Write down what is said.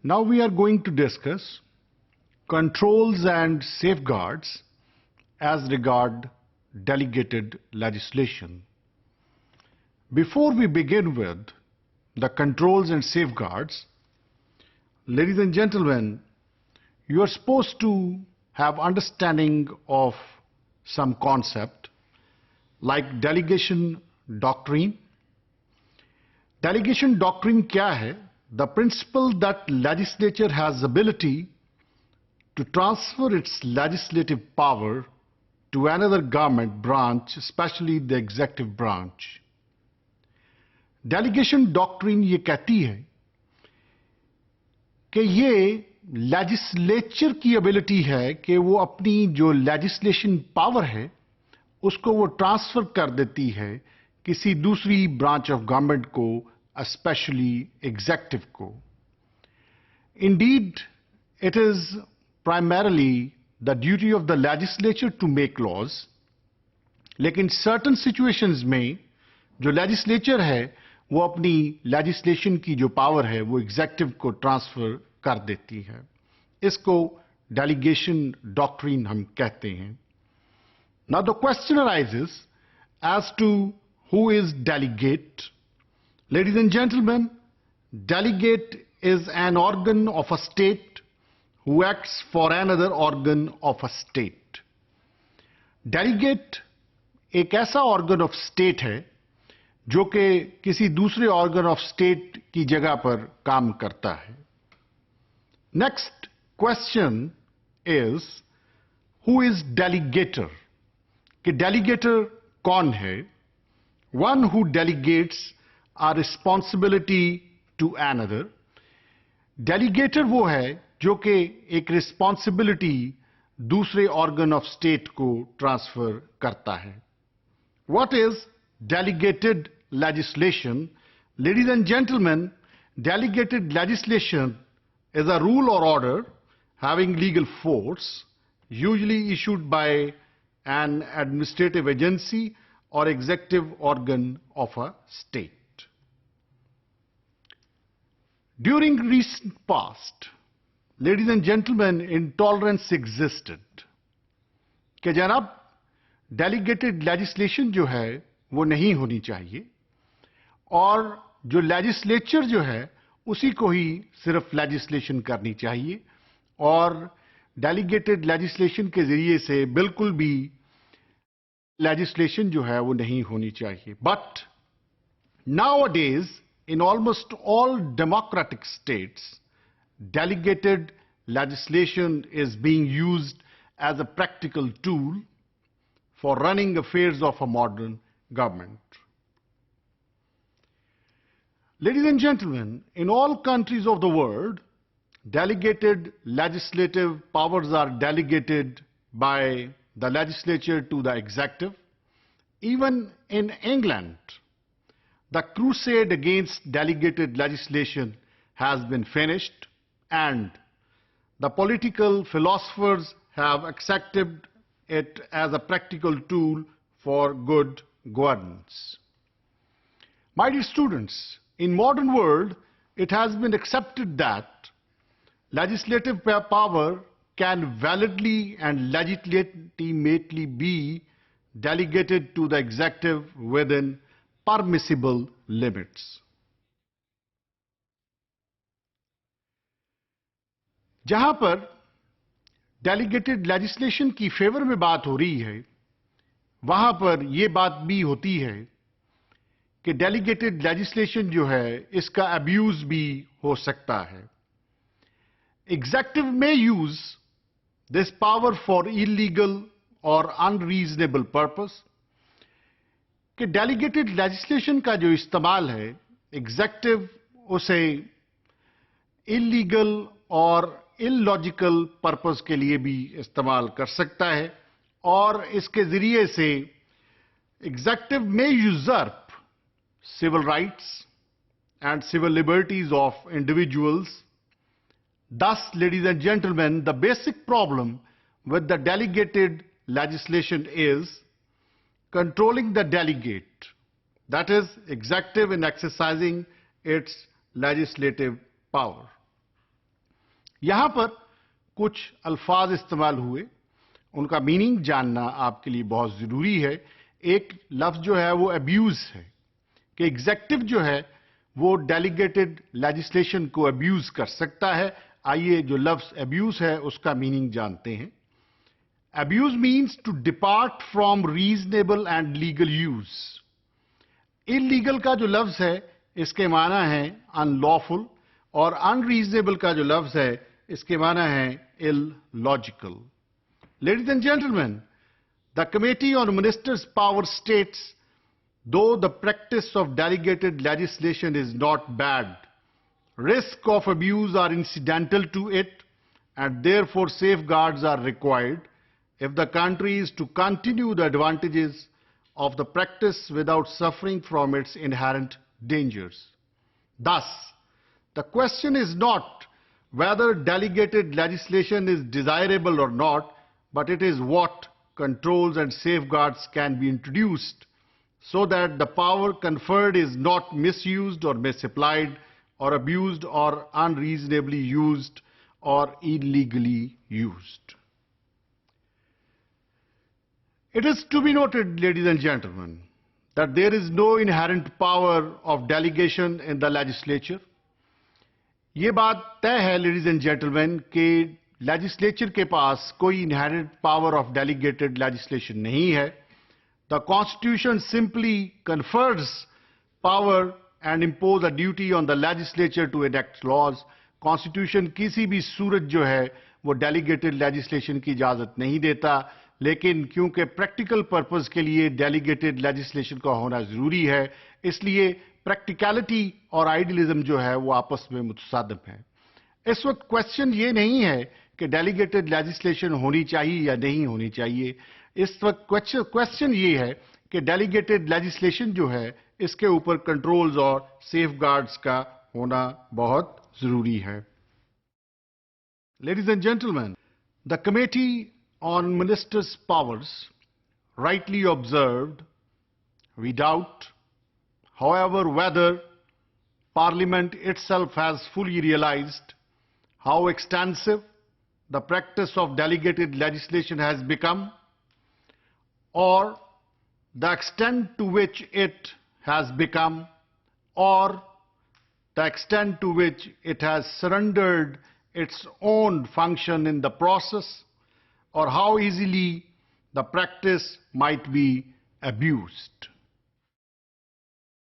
Now we are going to discuss controls and safeguards as regard delegated legislation. Before we begin with the controls and safeguards, ladies and gentlemen, you are supposed to have understanding of some concept like delegation doctrine. Delegation doctrine क्या है? The principle that legislature has ability to transfer its legislative power to another government branch, especially the executive branch. Delegation doctrine ये कहती है कि ये legislature की ability है कि वो अपनी जो लेजिस्लेशन पावर है उसको वो ट्रांसफर कर देती है किसी दूसरी ब्रांच ऑफ गवर्नमेंट को, especially executive को. Indeed, it is primarily the duty of the legislature to make laws. लेकिन certain situations में जो legislature है वो अपनी legislation की जो power है वो executive को transfer कर देती है. इसको delegation doctrine हम कहते हैं. Now the question arises as to who is delegate. Ladies and gentlemen, delegate is an organ of a state who acts for another organ of a state. Delegate एक ऐसा organ of state है जो कि किसी दूसरे organ of state की जगह पर काम करता है. Next question is who is delegator? कि delegator कौन है? One who delegates a responsibility to another. Delegator वो है जो कि एक responsibility दूसरे organ of state को transfer करता है. What is delegated legislation? Ladies and gentlemen, delegated legislation is a rule or order having legal force, usually issued by an administrative agency or executive organ of a state. During recent past, ladies and gentlemen, intolerance existed कि जनाब delegated legislation जो है वो नहीं होनी चाहिए और जो legislature जो है उसी को ही सिर्फ legislation करनी चाहिए और delegated legislation के जरिए से बिल्कुल भी legislation जो है वो नहीं होनी चाहिए. But nowadays, in almost all democratic states, delegated legislation is being used as a practical tool for running affairs of a modern government. Ladies and gentlemen, in all countries of the world, delegated legislative powers are delegated by the legislature to the executive. Even in England, the crusade against delegated legislation has been finished and the political philosophers have accepted it as a practical tool for good governance. My dear students, in modern world, it has been accepted that legislative power can validly and legitimately be delegated to the executive within permissible limits. जहां पर delegated legislation की favour में बात हो रही है, वहां पर यह बात भी होती है कि delegated legislation जो है, इसका abuse भी हो सकता है. Executive may use this power for illegal or unreasonable purpose. कि delegated legislation का जो इस्तेमाल है, executive उसे illegal और illogical purpose के लिए भी इस्तेमाल कर सकता है और इसके जरिए से executive may usurp civil rights and civil liberties of individuals. Thus, ladies and gentlemen, the basic problem with the delegated legislation is controlling the delegate, that is, executive in exercising its legislative power. यहां पर कुछ अल्फाज इस्तेमाल हुए, उनका meaning जानना आपके लिए बहुत जरूरी है। एक लफ्ज जो है वो अब्यूज है कि एग्जेक्टिव जो है वो डेलीगेटेड लेजिस्लेशन को अब्यूज कर सकता है। आइए जो लफ्ज अब्यूज है उसका मीनिंग जानते हैं। Abuse means to depart from reasonable and legal use. Illegal का जो लफ्ज है इसके माना है अनलॉफुल, और अनरीजनेबल का जो लफ्ज है इसके माना है illogical. Ladies and gentlemen, the Committee on Ministers' Power states, though the practice of delegated legislation is not bad, risks of abuse are incidental to it, and therefore safeguards are required if the country is to continue the advantages of the practice without suffering from its inherent dangers. Thus, the question is not whether delegated legislation is desirable or not, but it is what controls and safeguards can be introduced so that the power conferred is not misused or misapplied or abused or unreasonably used or illegally used. It is to be noted, ladies and gentlemen, that there is no inherent power of delegation in the legislature. ये बात तय है, ladies and gentleman, कि legislature के पास कोई inherent power of delegated legislation नहीं है। The constitution simply confers power and impose a duty on the legislature to enact laws. Constitution किसी भी सूरत जो है वो डेलीगेटेड लेजिस्लेशन की इजाजत नहीं देता, लेकिन क्योंकि प्रैक्टिकल पर्पस के लिए डेलीगेटेड लेजिस्लेशन का होना जरूरी है, इसलिए प्रैक्टिकलिटी और आइडियलिज्म जो है वो आपस में मुतसादिम है। इस वक्त क्वेश्चन ये नहीं है कि डेलीगेटेड लेजिस्लेशन होनी चाहिए या नहीं होनी चाहिए। इस वक्त क्वेश्चन ये है कि डेलीगेटेड लेजिस्लेशन जो है इसके ऊपर कंट्रोल्स और सेफगार्ड्स का होना बहुत जरूरी है। Ladies and gentleman, the committee on ministers powers rightly observed, we doubt, however, whether Parliament itself has fully realized how extensive the practice of delegated legislation has become, or the extent to which it has become, or the extent to which it has surrendered its own function in the process, or how easily the practice might be abused.